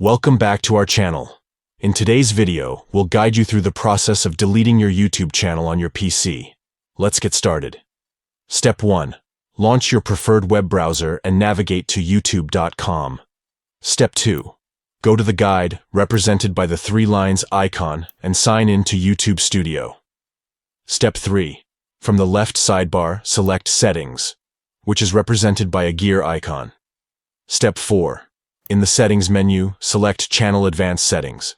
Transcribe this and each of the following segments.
Welcome back to our channel. In today's video, we'll guide you through the process of deleting your YouTube channel on your PC. Let's get started. Step 1. Launch your preferred web browser and navigate to youtube.com. Step 2. Go to the guide, represented by the 3 lines icon, and sign in to YouTube Studio. Step 3. From the left sidebar, select Settings, which is represented by a gear icon. Step 4. In the Settings menu, select Channel Advanced Settings.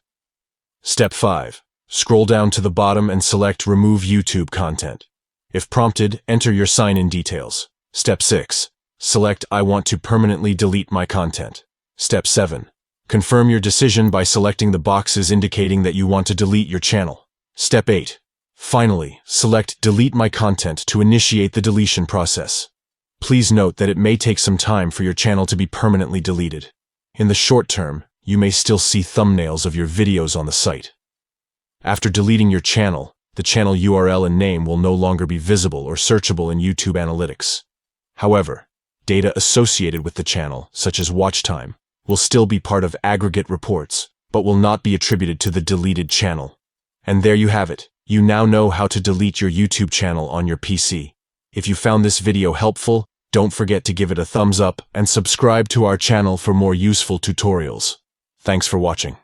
Step 5. Scroll down to the bottom and select Remove YouTube Content. If prompted, enter your sign-in details. Step 6. Select I want to permanently delete my content. Step 7. Confirm your decision by selecting the boxes indicating that you want to delete your channel. Step 8. Finally, select Delete My Content to initiate the deletion process. Please note that it may take some time for your channel to be permanently deleted. In the short term, you may still see thumbnails of your videos on the site. After deleting your channel, the channel URL and name will no longer be visible or searchable in YouTube Analytics. However, data associated with the channel, such as watch time, will still be part of aggregate reports, but will not be attributed to the deleted channel. And there you have it. You now know how to delete your YouTube channel on your PC. If you found this video helpful, don't forget to give it a thumbs up and subscribe to our channel for more useful tutorials. Thanks for watching.